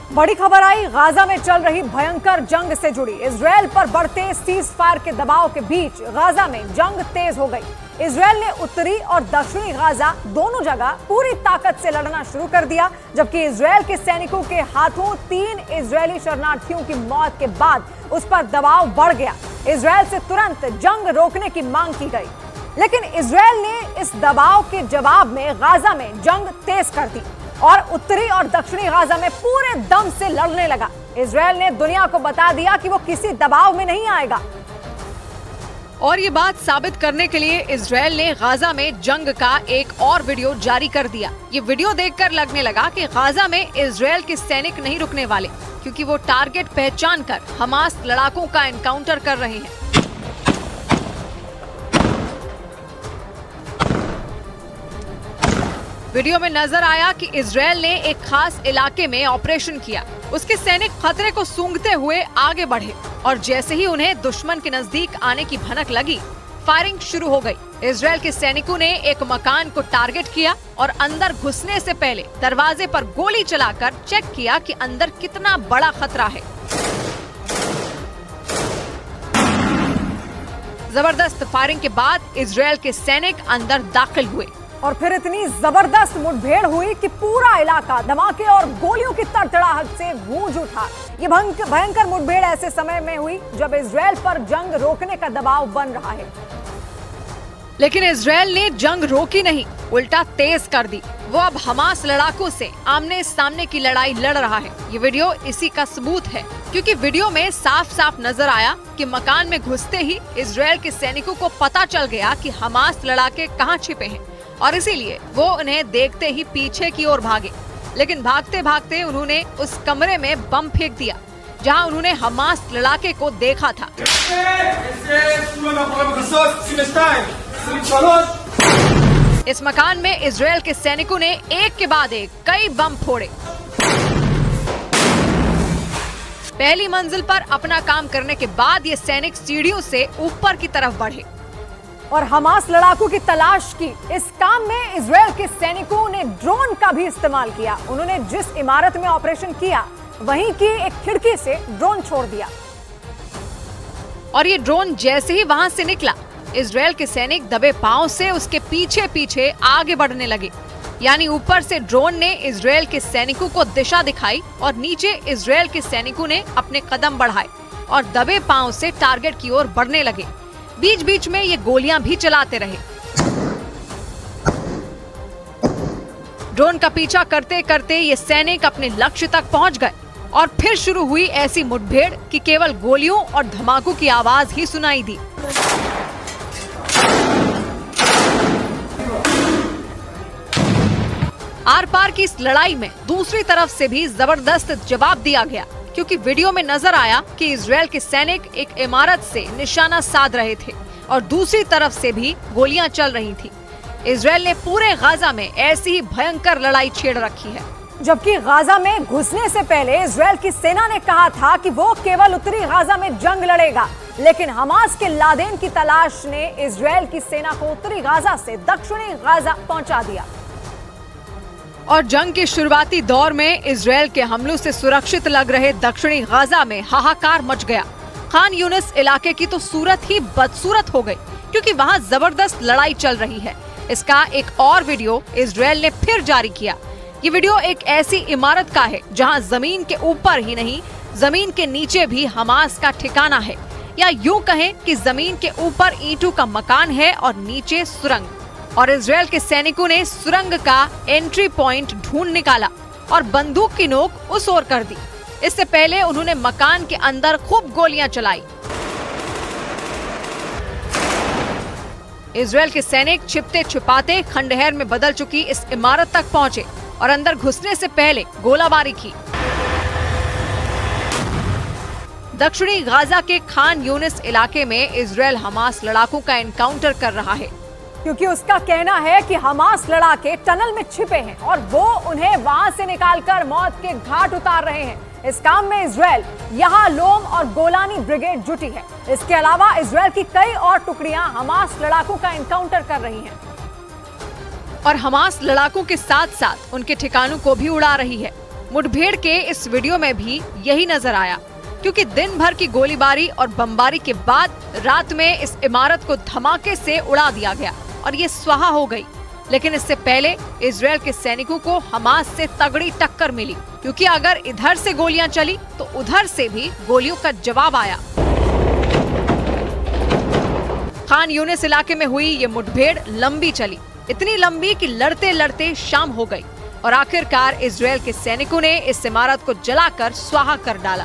बड़ी खबर आई गाजा में चल रही भयंकर जंग से जुड़ी। इजरायल पर बढ़ते सीज फायर के दबाव के बीच गाजा में जंग तेज हो गई। इजरायल ने उत्तरी और दक्षिणी गाजा दोनों जगह पूरी ताकत से लड़ना शुरू कर दिया, जबकि इजरायल के सैनिकों के हाथों 3 इजरायली शरणार्थियों की मौत के बाद उस पर दबाव बढ़ गया। इजरायल से तुरंत जंग रोकने की मांग की गई, लेकिन इजरायल ने इस दबाव के जवाब में गाजा में जंग तेज कर दी और उत्तरी और दक्षिणी गाजा में पूरे दम से लड़ने लगा। इजरायल ने दुनिया को बता दिया कि वो किसी दबाव में नहीं आएगा। और ये बात साबित करने के लिए इजरायल ने गाजा में जंग का एक और वीडियो जारी कर दिया। ये वीडियो देखकर लगने लगा कि गाजा में इजरायल के सैनिक नहीं रुकने वाले, क्योंकि वो टारगेट पहचान कर हमास लड़ाकों का एनकाउंटर कर रहे हैं। वीडियो में नजर आया कि इजरायल ने एक खास इलाके में ऑपरेशन किया। उसके सैनिक खतरे को सूंघते हुए आगे बढ़े और जैसे ही उन्हें दुश्मन के नजदीक आने की भनक लगी, फायरिंग शुरू हो गई। इजरायल के सैनिकों ने एक मकान को टारगेट किया और अंदर घुसने से पहले दरवाजे पर गोली चलाकर चेक किया कि अंदर कितना बड़ा खतरा है। जबरदस्त फायरिंग के बाद इजरायल के सैनिक अंदर दाखिल हुए और फिर इतनी जबरदस्त मुठभेड़ हुई कि पूरा इलाका धमाके और गोलियों की तड़तड़ाहट से गूंज उठा। ये भयंकर मुठभेड़ ऐसे समय में हुई जब इजरायल पर जंग रोकने का दबाव बन रहा है। लेकिन इजरायल ने जंग रोकी नहीं, उल्टा तेज कर दी। वो अब हमास लड़ाकों से आमने सामने की लड़ाई लड़ रहा है। ये वीडियो इसी का सबूत है, क्योंकि वीडियो में साफ साफ नजर आया कि मकान में घुसते ही इजरायल के सैनिकों को पता चल गया कि हमास लड़ाके कहाँ छिपे हैं और इसीलिए वो उन्हें देखते ही पीछे की ओर भागे। लेकिन भागते भागते उन्होंने उस कमरे में बम फेंक दिया जहां उन्होंने हमास लड़ाके को देखा था। इस मकान में इजरायल के सैनिकों ने एक के बाद एक कई बम फोड़े। पहली मंजिल पर अपना काम करने के बाद ये सैनिक सीढ़ियों से ऊपर की तरफ बढ़े और हमास लड़ाकों की तलाश की। इस काम में इजरायल के सैनिकों ने ड्रोन का भी इस्तेमाल किया। उन्होंने जिस इमारत में ऑपरेशन किया वहीं की एक खिड़की से ड्रोन छोड़ दिया और ये ड्रोन जैसे ही वहां से निकला, इजरायल के सैनिक दबे पांव से उसके पीछे पीछे आगे बढ़ने लगे। यानी ऊपर से ड्रोन ने इजरायल के सैनिकों को दिशा दिखाई और नीचे इजरायल के सैनिकों ने अपने कदम बढ़ाए और दबे पांव से टारगेट की ओर बढ़ने लगे। बीच बीच में ये गोलियां भी चलाते रहे। ड्रोन का पीछा करते करते ये सैनिक अपने लक्ष्य तक पहुंच गए और फिर शुरू हुई ऐसी मुठभेड़ कि केवल गोलियों और धमाकों की आवाज ही सुनाई दी। आर पार की इस लड़ाई में दूसरी तरफ से भी जबरदस्त जवाब दिया गया, क्योंकि वीडियो में नजर आया कि इजरायल के सैनिक एक इमारत से निशाना साध रहे थे और दूसरी तरफ से भी गोलियां चल रही थी। इजरायल ने पूरे गाजा में ऐसी ही भयंकर लड़ाई छेड़ रखी है। जबकि गाजा में घुसने से पहले इजरायल की सेना ने कहा था कि वो केवल उत्तरी गाजा में जंग लड़ेगा, लेकिन हमास के लादेन की तलाश ने इजरायल की सेना को उत्तरी गाजा से दक्षिणी गाजा पहुंचा दिया। और जंग के शुरुआती दौर में इजरायल के हमलों से सुरक्षित लग रहे दक्षिणी गाजा में हाहाकार मच गया। खान यूनिस इलाके की तो सूरत ही बदसूरत हो गई, क्योंकि वहां जबरदस्त लड़ाई चल रही है। इसका एक और वीडियो इजरायल ने फिर जारी किया। ये वीडियो एक ऐसी इमारत का है जहां जमीन के ऊपर ही नहीं, जमीन के नीचे भी हमास का ठिकाना है, या यूं कहें कि जमीन के ऊपर ईंटों का मकान है और नीचे सुरंग। और इजरायल के सैनिकों ने सुरंग का एंट्री पॉइंट ढूंढ निकाला और बंदूक की नोक उस ओर कर दी। इससे पहले उन्होंने मकान के अंदर खूब गोलियां चलाई। इजरायल के सैनिक छिपते छिपाते खंडहर में बदल चुकी इस इमारत तक पहुंचे और अंदर घुसने से पहले गोलाबारी की। दक्षिणी गाजा के खान यूनिस इलाके में इजरायल हमास लड़ाकों का एनकाउंटर कर रहा है, क्योंकि उसका कहना है कि हमास लड़ाके टनल में छिपे हैं और वो उन्हें वहां से निकालकर मौत के घाट उतार रहे हैं। इस काम में इजरायल यहाँ लोम और गोलानी ब्रिगेड जुटी है। इसके अलावा इजरायल की कई और टुकड़ियां हमास लड़ाकों का एनकाउंटर कर रही हैं और हमास लड़ाकों के साथ साथ उनके ठिकानों को भी उड़ा रही है। मुठभेड़ के इस वीडियो में भी यही नजर आया, क्योंकि दिन भर की गोलीबारी और बमबारी के बाद रात में इस इमारत को धमाके से उड़ा दिया गया और ये स्वाहा हो गई। लेकिन इससे पहले इजरायल के सैनिकों को हमास से तगड़ी टक्कर मिली, क्योंकि अगर इधर से गोलियां चली तो उधर से भी गोलियों का जवाब आया। खान यूनिस इलाके में हुई ये मुठभेड़ लंबी चली, इतनी लंबी कि लड़ते लड़ते शाम हो गई और आखिरकार इजरायल के सैनिकों ने इस इमारत को जलाकर स्वाहा कर डाला।